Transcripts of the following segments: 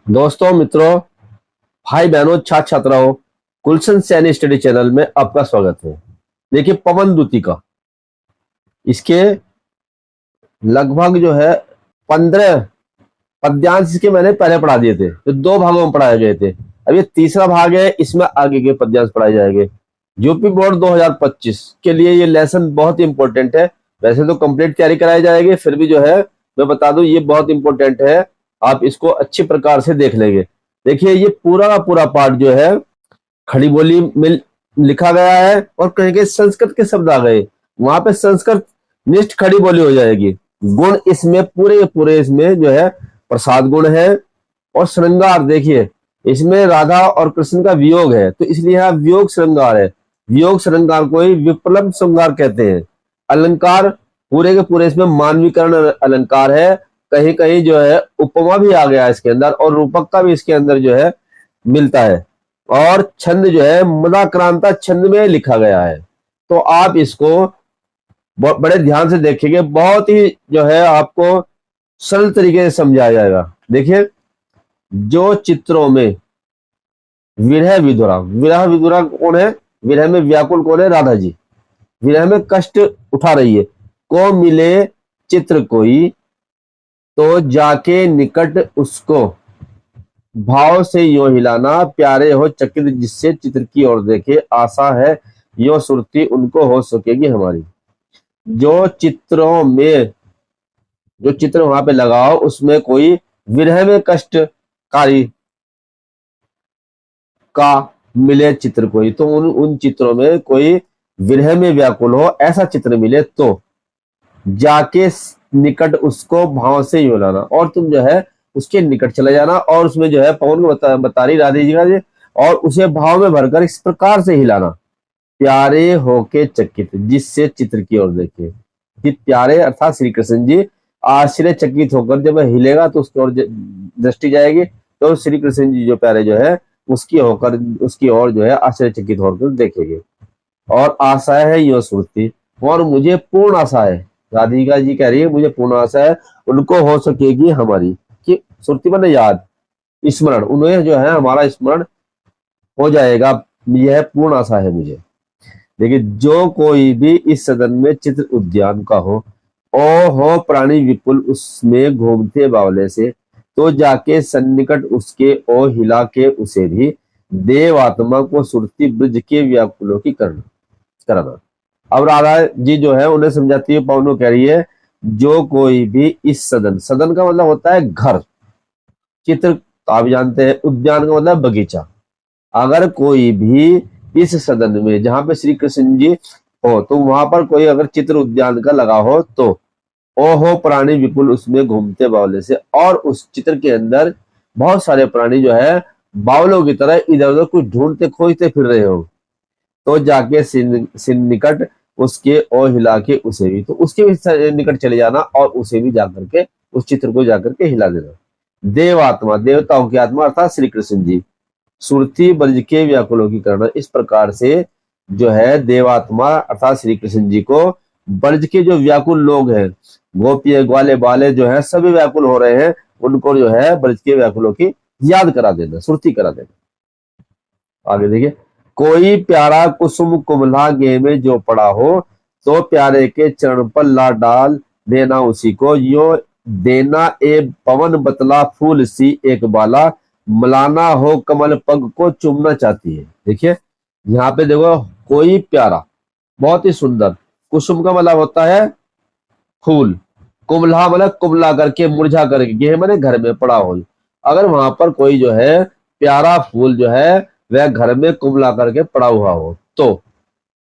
दोस्तों, मित्रों, भाई बहनों, छात्र छात्राओं, गुलशन सैनी स्टडी चैनल में आपका स्वागत है। देखिए, पवन दूती का इसके लगभग जो है 15 पद्यांश इसके मैंने पहले पढ़ा दिए थे, जो 2 भागों में पढ़ाए गए थे। अब ये तीसरा भाग है, इसमें आगे के पद्यांश पढ़ाए जाएंगे। यूपी बोर्ड 2025 के लिए ये लेसन बहुत ही इंपॉर्टेंट है। वैसे तो कंप्लीट तैयारी कराई जाएगी, फिर भी जो है मैं बता दूं, ये बहुत इंपॉर्टेंट है। आप इसको अच्छी प्रकार से देख लेंगे। देखिए, ये पूरा का पूरा पार्ट जो है खड़ी बोली में लिखा गया है, और कहीं कहीं संस्कृत के शब्द आ गए, वहां पे संस्कृत निष्ठ खड़ी बोली हो जाएगी। गुण इसमें पूरे पूरे इसमें जो है प्रसाद गुण है, और श्रृंगार देखिए, इसमें राधा और कृष्ण का वियोग है, तो इसलिए यहाँ वियोग श्रृंगार है। वियोग श्रृंगार को ही विप्लव श्रृंगार कहते हैं। अलंकार पूरे के पूरे इसमें मानवीकरण अलंकार है। कहीं कहीं जो है उपमा भी आ गया है इसके अंदर, और रूपक का भी इसके अंदर जो है मिलता है। और छंद जो है मदाक्रांता छंद में लिखा गया है। तो आप इसको बड़े ध्यान से देखेंगे, बहुत ही जो है आपको सरल तरीके से समझाया जाएगा। देखिए, जो चित्रों में विरह विधुरा कौन है? विरह में व्याकुल कौन है? राधा जी। विरह में कष्ट उठा रही है। को मिले चित्र कोई, तो जाके निकट उसको भाव से यो हिलाना, प्यारे हो चकित जिससे चित्र की ओर देखे, आशा है यो सुरती उनको हो सकेगी हमारी। जो चित्रों में जो चित्र वहां पे लगाओ, उसमें कोई विरह में कष्टकारी का मिले चित्र कोई, तो उन चित्रों में कोई विरह में व्याकुल हो ऐसा चित्र मिले, तो जाके निकट उसको भाव से यो लाना, और तुम जो है उसके निकट चले जाना, और उसमें जो है पवन को बता रही राधे जी का जी, और उसे भाव में भरकर इस प्रकार से हिलाना, प्यारे होके चकित जिससे चित्र की ओर देखे। कि प्यारे अर्थात श्री कृष्ण जी आश्चर्यचकित होकर जब हिलेगा तो उसकी ओर दृष्टि जाएगी, तो श्री कृष्ण जी जो प्यारे जो है उसकी ओर जो है आश्चर्यचकित होकर देखेंगे। और आशा है यो सुरती, और मुझे पूर्ण आशा है, राधिका जी कह रही है मुझे पूर्ण आशा है उनको हो सकेगी हमारी। कि सुरती माने याद, स्मरण, उन्हें जो है हमारा स्मरण हो जाएगा, यह पूर्ण आशा है मुझे। देखिए, जो कोई भी इस सदन में चित्र उद्यान का हो, ओ हो प्राणी विपुल उसमें घूमते बावले से, तो जाके सन्निकट उसके ओ हिला के उसे भी, देव आत्मा को सुरती ब्रज के व्याकुलों की करना। अब राधा जी जो है उन्हें समझाती है, पवनो कह रही है, जो कोई भी इस सदन का मतलब होता है घर, चित्र आप जानते हैं, उद्यान का मतलब बगीचा। अगर कोई भी इस सदन में जहां पे श्री कृष्ण जी हो, तो वहां पर कोई अगर चित्र उद्यान का लगा हो, तो ओ हो प्राणी विपुल उसमें घूमते बावले से, और उस चित्र के अंदर बहुत सारे प्राणी जो है बावलों की तरह इधर उधर कुछ ढूंढते खोजते फिर रहे हो, तो जाके सिन निकट उसके ओ हिला के उसे भी, तो उसके भी निकट चले जाना, और उसे भी जाकर के उस चित्र को जाकर के हिला देना। देव आत्मा, देवताओं की आत्मा अर्थात श्री कृष्ण जी, सुरती ब्रज के व्याकुलों की करना। इस प्रकार से जो है देवात्मा अर्थात श्री कृष्ण जी को ब्रज के जो व्याकुल लोग हैं, गोपी ग्वाले बाले जो है सभी व्याकुल हो रहे हैं, उनको जो है ब्रज के व्याकुलों की याद करा देना, सुरती करा देना। आगे देखिए, कोई प्यारा कुसुम कुमला गे में जो पड़ा हो, तो प्यारे के चरण पर ला डाल देना उसी को, यो देना ए पवन बतला फूल सी एक बाला, मलाना हो कमल पग को चुमना चाहती है। देखिए, यहाँ पे देखो, कोई प्यारा, बहुत ही सुंदर। कुसुम का मतलब होता है फूल, कुमला मतलब कुमला करके, मुरझा करके, गेह माने घर में पड़ा हो। अगर वहां पर कोई जो है प्यारा फूल जो है वह घर में कुमला करके पड़ा हुआ हो, तो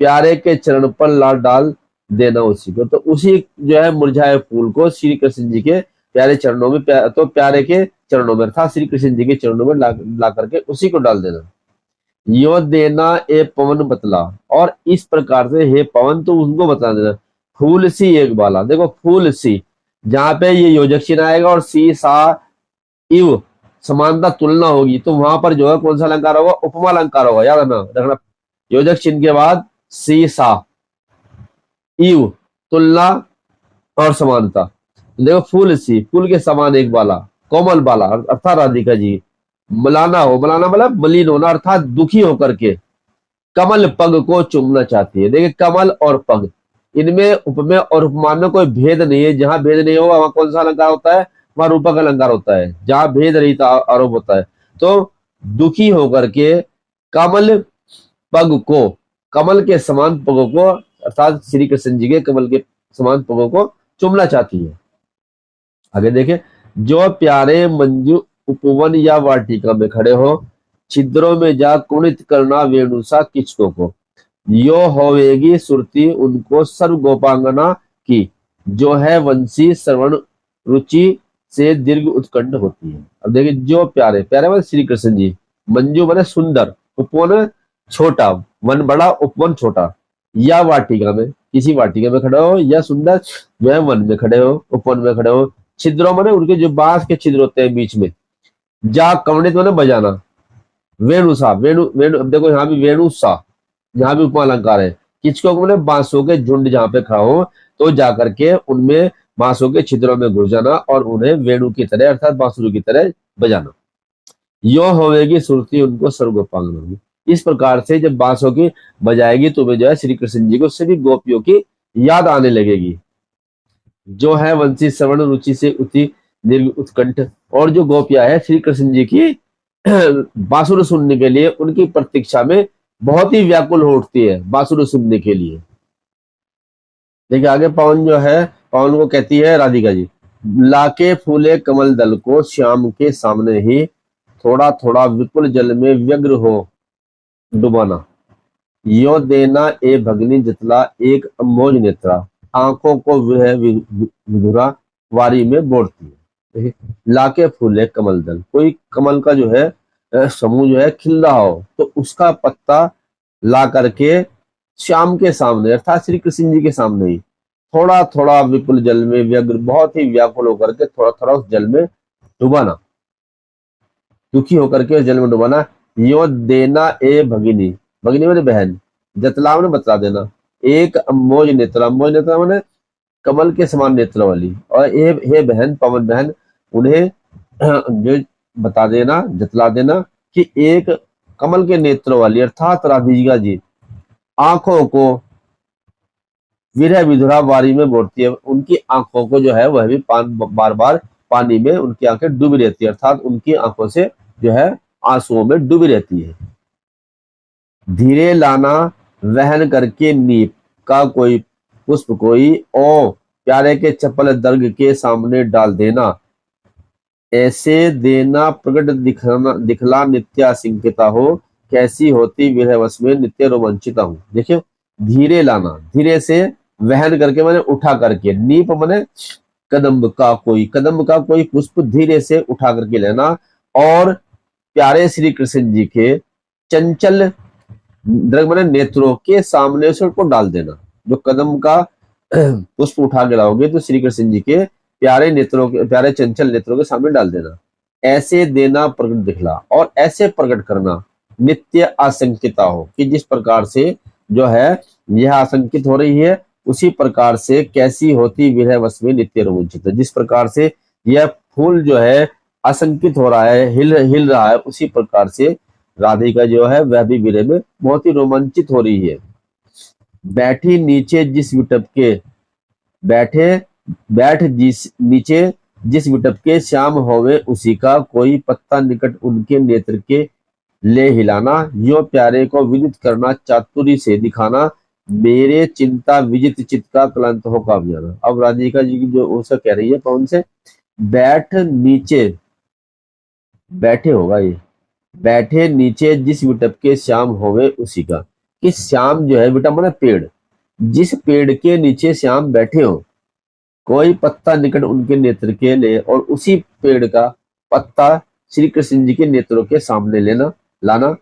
प्यारे के चरण पर ला डाल देना उसी को, तो उसी जो है मुरझाए फूल को श्री कृष्ण जी के प्यारे चरणों में, तो प्यारे के चरणों में अर्थात श्री कृष्ण जी के चरणों में ला करके उसी को डाल देना। यो देना ए पवन बतला, और इस प्रकार से हे पवन तो उनको बता देना, फूल सी एक बाला। देखो, फूल सी जहां पे ये योजक चिन्ह आएगा और सी सा इव समानता तुलना होगी, तो वहां पर जो है कौन सा अलंकार होगा? उपमा अलंकार होगा, याद रखना। योजक चिन्ह के बाद सी सा इव तुलना और समानता। देखो, फूल सी, फूल के समान एक बाला, कोमल बाला अर्थात राधिका जी, मलाना हो, मलाना मतलब मलिन होना अर्थात दुखी होकर के कमल पग को चूमना चाहती है। देखिए कमल और पग, इनमें उपमेय और उपमान में कोई भेद नहीं है। जहां भेद नहीं होगा वहां कौन सा अलंकार होता है, वहां रूपक अलंकार होता है। जहां भेद रहित आरोप होता है। तो दुखी होकर के कमल पग को, कमल के समान पगों को अर्थात श्री कृष्ण जी के कमल के समान पगों को चूमना चाहती है। आगे देखे, जो प्यारे मंजू उपवन या वाटिका में खड़े हो, छिद्रों में जा कुणित करना वेणुसा किचकों को, यो होवेगी सुरती उनको सर्व गोपांगना की, जो है वंशी श्रवण रुचि से दीर्घ उत्कंठ होती है। अब देखिए, जो प्यारे, प्यारे मतलब श्री कृष्ण जी, मंजू माने सुंदर, उपवन छोटा, वन बड़ा उपवन छोटा, या वाटिका में, किसी वाटिका में खड़े हो, या सुंदर जो है वन में खड़े हो, उपवन में खड़े हो। छिद्रों माने उनके जो बांस के छिद्र होते हैं बीच में, जा कवणित माने बजाना, वेणुसा, वेणु वेणु, अब देखो यहाँ भी वेणुसा, यहाँ भी उपमा अलंकार है। किचको को मतलब बांसों के झुंड जहां पे खड़ा हो, तो जाकर के उनमें बांसों के छिद्रों में घुस जाना और उन्हें वेणु की तरह अर्थात बांसुरी की तरह बजाना। यो होवेगी सुरती उनको सर्वगोपांगन होगी। इस प्रकार से जब बांसों की बजाएगी तो वे जो है श्री कृष्ण जी को सभी गोपियों की याद आने लगेगी, जो है वंशी श्रवण रुचि से उति दीर्घ उत्कंठ। और जो गोपियां है श्री कृष्ण जी की बांसुरी सुनने के लिए उनकी प्रतीक्षा में बहुत ही व्याकुल हो उठती है बांसुरी सुनने के लिए। देखिए आगे पवन जो है, पवन को कहती है राधिका जी, लाके फूले कमल दल को श्याम के सामने ही, थोड़ा थोड़ा विपुल जल में व्यग्र हो डुबाना, यो देना ए भगनी जितला एक अम्भोज नेत्रा, आंखों को वह विधुरा वारी में बोड़ती है। देखिए, लाके फूले कमल दल, कोई कमल का जो है समूह जो है खिल रहा हो, तो उसका पत्ता ला करके श्याम के सामने अर्थात श्री कृष्ण जी के सामने ही, थोड़ा थोड़ा विपुल जल में व्यग्र, बहुत ही व्याकुल होकर के थोड़ा थोड़ा उस जल में डुबाना, दुखी होकर के उस जल में डुबाना। यो देना ए भगिनी, भगिनी मैंने बहन, जतलाव ने बतला देना, एक अम्बोज नेत्र, अम्बोज नेत्र मैंने कमल के समान नेत्र वाली, और हे बहन पवन बहन, उन्हें जो बता देना, जतला देना कि एक कमल के नेत्र वाली अर्थात राधिका जी आंखों को विरह विधुरा वारी में बोलती है। उनकी आंखों को जो है वह भी बार बार पानी में उनकी आंखें डूबी रहती है, अर्थात उनकी आंखों से जो है आंसुओं में डूबी रहती है। धीरे लाना वहन करके नीप का कोई पुष्प कोई, ओ प्यारे के चपल दर्ग के सामने डाल देना, ऐसे देना प्रकट दिखला नित्या सिंकिता हो, कैसी होती विरहवश में नित्य रोमांचिता हूँ। देखिए, धीरे लाना, धीरे से, वहन करके मैंने उठा करके, नीप मैंने कदम्ब का कोई, कदम्ब का कोई पुष्प धीरे से उठा करके लेना, और प्यारे श्री कृष्ण जी के चंचल दर्ग मैंने नेत्रों के सामने से उनको डाल देना। जो कदम का पुष्प उठा के लाओगे तो श्री कृष्ण जी के प्यारे नेत्रों के, प्यारे चंचल नेत्रों के सामने डाल देना। ऐसे देना प्रकट दिखला, और ऐसे प्रकट करना नित्य आशंकिता हो, कि जिस प्रकार से जो है यह आशंकित हो रही है, उसी प्रकार से कैसी होती विरह वश में नित्य रोमांचित है। जिस प्रकार से यह फूल जो है आशंकित हो रहा है, हिल रहा है, उसी प्रकार से राधिका जो है वह भी विरह में बहुत ही रोमांचित हो रही है। बैठी नीचे जिस विटप के, बैठ जिस नीचे जिस विटप के श्याम होवे उसी का, कोई पत्ता निकट उनके नेत्र के ले हिलाना, यो प्यारे को विदित करना चातुरी से दिखाना, मेरे चिंता विजित चित्त का क्लांत हो काब जाना। अब राधिका जी की जो उसे कह रही है कौन से, बैठ नीचे, बैठे होगा ये, बैठे नीचे जिस विटप के श्याम होवे उसी का, कि श्याम जो है, विटप माने पेड़, जिस पेड़ के नीचे श्याम बैठे हो, कोई पत्ता निकट उनके नेत्र के ले, और उसी पेड़ का पत्ता श्री कृष्ण जी के नेत्रों के सामने लेना, लाना,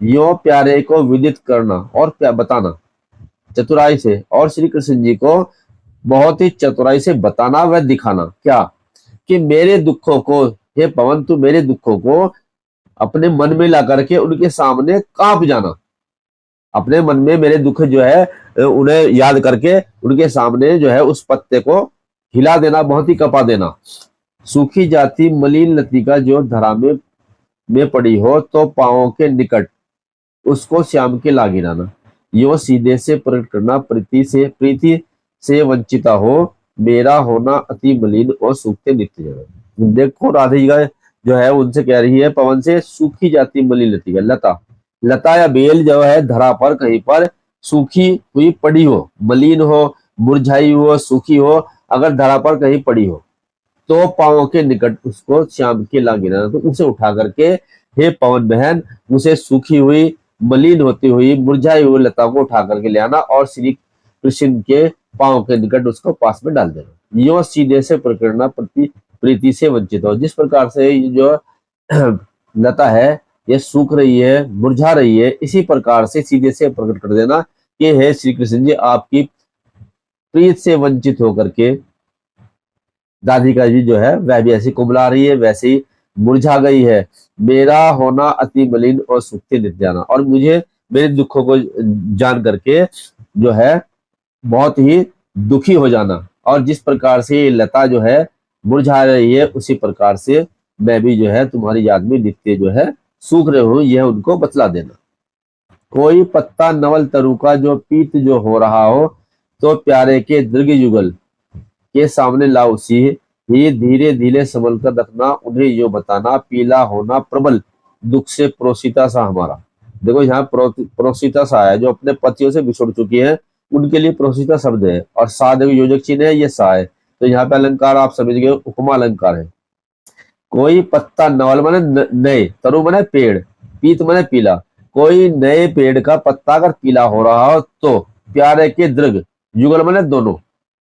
यो प्यारे को विदित करना और बताना चतुराई से, और श्री कृष्ण जी को बहुत ही चतुराई से बताना व दिखाना, क्या कि मेरे दुखों को, हे पवन तू मेरे दुखों को अपने मन में ला करके उनके सामने कांप जाना, अपने मन में मेरे दुख जो है उन्हें याद करके उनके सामने जो है उस पत्ते को हिला देना, बहुत ही कपा देना। सूखी जाती मलिन लतिका जो धरा में में पड़ी हो तो पांवों के निकट उसको श्याम के ला गिराना। यो सीधे से प्रकट करना प्रीति से वंचिता हो, मेरा होना अति मलिन और सूखते नित्य जगह। देखो राधिका जो है उनसे कह रही है पवन से, सूखी जाती मलिन लती है लता, लता या बेल जो है धरा पर कहीं पर सूखी हुई पड़ी हो, मलिन हो, मुरझाई हो, सूखी हो, अगर धरा पर कहीं पड़ी हो तो पांवों के निकट उसको श्याम के ला गिराना। तो उसे उठा करके हे पवन बहन, उसे सूखी हुई मलिन होती हुई मुरझाई हुई लता को उठा करके ले आना और श्री कृष्ण के पांव के निकट उसको पास में डाल देना। यो सीधे से प्रकटना प्रीति से वंचित हो। जिस प्रकार से ये जो लता है ये सूख रही है, मुरझा रही है, इसी प्रकार से सीधे से प्रकट कर देना कि हे श्री कृष्ण जी, आपकी प्रीत से वंचित होकर के राधिका जी जो है वह भी ऐसी कुमला रही है, वैसे ही मुरझा गई है। मेरा होना अति मलिन और सूखते नित्य जाना, और मुझे मेरे दुखों को जान करके जो है बहुत ही दुखी हो जाना। और जिस प्रकार से लता जो है मुरझा रही है उसी प्रकार से मैं भी जो है तुम्हारी याद में नित्य जो है सूख रहे हूं, यह उनको बतला देना। कोई पत्ता नवल तरु का जो पीत जो हो रहा हो तो प्यारे के दीर्घ युगल के सामने ला उसी ही धीरे धीरे संभल कर रखना, उन्हें यो बताना पीला होना प्रबल दुख से प्रोसिता सा हमारा। देखो यहाँ प्रोसिता सा है, जो अपने पतियों से बिछुड़ चुकी है उनके लिए प्रोसिता शब्द है, और सा देखो योजक चिन्ह है, ये सा है, तो यहाँ पे अलंकार आप समझ गए, उपमा अलंकार है। कोई पत्ता नवल माने नए, तरु माने पेड़, पीत माने पीला, कोई नए पेड़ का पत्ता अगर पीला हो रहा हो तो प्यारे के दृग, युगल माने दोनों,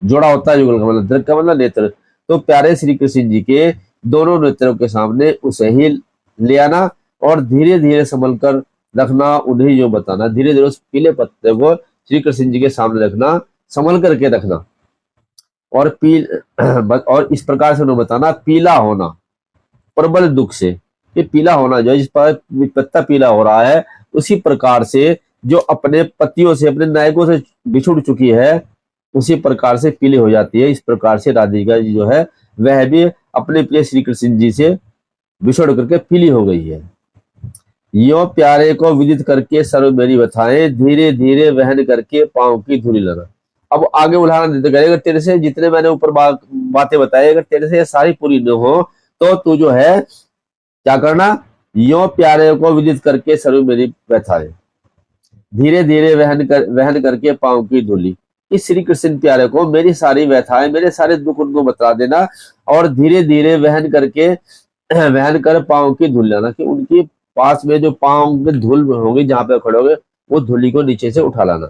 जोड़ा होता है युगल का मतलब, दृग का मतलब नेत्र, तो प्यारे श्री कृष्ण जी के दोनों नेत्रों के सामने उसे ही ले आना और धीरे धीरे संभल कर रखना, उन्हें जो बताना। धीरे धीरे उस पीले पत्ते को श्री कृष्ण जी के सामने रखना, संभल करके रखना, और और इस प्रकार से उन्हें बताना पीला होना प्रबल दुख से, कि पीला होना जो है, जिस पर पत्ता पीला हो रहा है उसी प्रकार से जो अपने पतियों से, अपने नायकों से बिछुड़ चुकी है उसी प्रकार से पीली हो जाती है। इस प्रकार से राधिका जी जो है वह भी अपने प्रिय श्री कृष्ण जी से बिछुड़ करके पीली हो गई है। यो प्यारे को विदित करके सर्व मेरी बथाएं, धीरे धीरे वहन करके पांव की धूली लगा। अब आगे उदाहरण देते गए, अगर तेरे से जितने मैंने ऊपर बातें बताई अगर तेरे से ये सारी पूरी न हो तो तू जो है क्या करना, यो प्यारे को विदित करके सर्व मेरी व्यथाएं, धीरे धीरे वहन करके पांव की धूली। इस श्री कृष्ण प्यारे को मेरी सारी व्यथाएं, मेरे सारे दुख उनको बता देना, और धीरे धीरे वहन कर पांव की धूल लाना, कि उनकी पास में जो पांव में धूल होगी जहां पे खड़े होंगे वो धूली को नीचे से उठा लाना।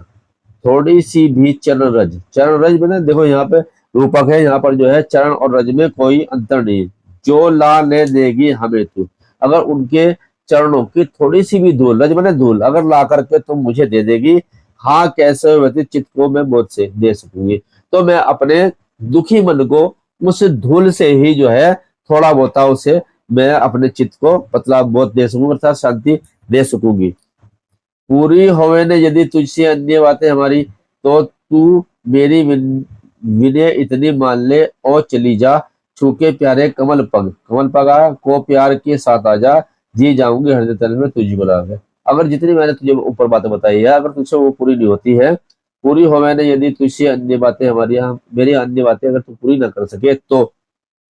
थोड़ी सी भी चरण रज में देखो यहाँ पे रूपक है, यहाँ पर जो है चरण और रज में कोई अंतर नहीं, जो ला ले देगी हमें तू, अगर उनके चरणों की थोड़ी सी भी धूल, रज मैंने धूल, अगर ला करके तुम मुझे दे देगी, हाँ कैसे व्यतीत चित्त को मैं बहुत से दे सकूंगी, तो मैं अपने दुखी मन को उस धूल से ही जो है थोड़ा बहुत उसे मैं अपने चित्त को पतला बहुत दे सकूंगी, अर्थात शांति दे सकूंगी। पूरी होवे ने यदि तुझसे अन्य बातें हमारी, तो तू मेरी विनय इतनी मान ले और चली जा, छूके प्यारे कमल पग आ को प्यार के साथ आ जा, जी जाऊंगी हृदय तल में तुझी बुला के। अगर जितनी मैंने तुझे ऊपर बातें बताई है अगर तुझसे वो पूरी नहीं होती है, पूरी हो मैंने यदि तुझसे अन्य बातें हमारी, मेरी अन्य बातें अगर तू पूरी ना कर सके तो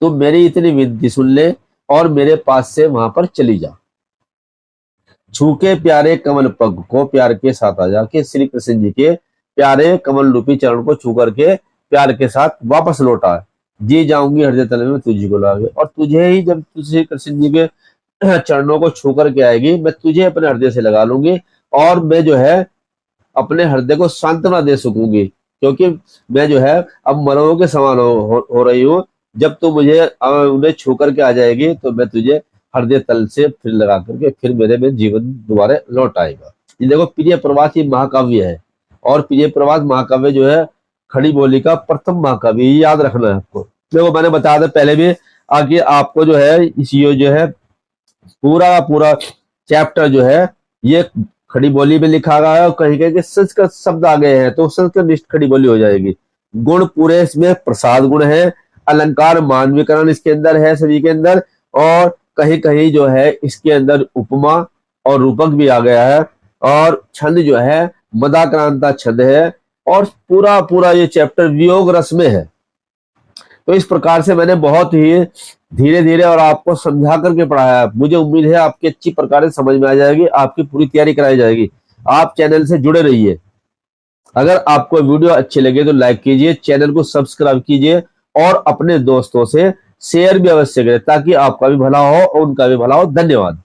तू मेरी इतनी विनती सुन ले और मेरे पास से वहां पर चली जा। छूके प्यारे कमल पग को प्यार के साथ आ जा, कि श्री कृष्ण जी के प्यारे कमल रूपी चरण को छू करके प्यार के साथ वापस लौटा, जी जाऊंगी हृदय तल में तुझी को लागे। और तुझे ही जब श्री कृष्ण जी के चरणों को छू करके आएगी, मैं तुझे अपने हृदय से लगा लूंगी और मैं जो है अपने हृदय को सांत्वना दे सकूंगी, क्योंकि मैं जो है अब मरों के समान हो रही हूँ। जब तू मुझे उन्हें छू करके आ जाएगी तो मैं तुझे हृदय तल से फिर लगा करके फिर मेरे में जीवन दोबारा लौट आएगा। ये देखो प्रिय प्रवास ही महाकाव्य है, और प्रिय प्रवास महाकाव्य जो है खड़ी बोली का प्रथम महाकाव्य, याद रखना है आपको। देखो मैंने बताया था पहले भी, आगे आपको जो है इस जो है पूरा चैप्टर जो है ये खड़ी बोली में लिखा गया है, और कहीं कहीं संस्कृत शब्द आ गए हैं तो संस्कृत निष्ठ खड़ी बोली हो जाएगी। गुण पूरे इसमें प्रसाद गुण है, अलंकार मानवीकरण इसके अंदर है सभी के अंदर, और कहीं कहीं जो है इसके अंदर उपमा और रूपक भी आ गया है, और छंद जो है मदाक्रांता छंद है, और पूरा पूरा ये चैप्टर वियोग रस में है। तो इस प्रकार से मैंने बहुत ही धीरे धीरे और आपको समझा करके पढ़ाया है। मुझे उम्मीद है आपकी अच्छी प्रकार से समझ में आ जाएगी, आपकी पूरी तैयारी कराई जाएगी। आप चैनल से जुड़े रहिए। अगर आपको वीडियो अच्छी लगे तो लाइक कीजिए, चैनल को सब्सक्राइब कीजिए और अपने दोस्तों से शेयर भी अवश्य करें, ताकि आपका भी भला हो और उनका भी भला हो। धन्यवाद।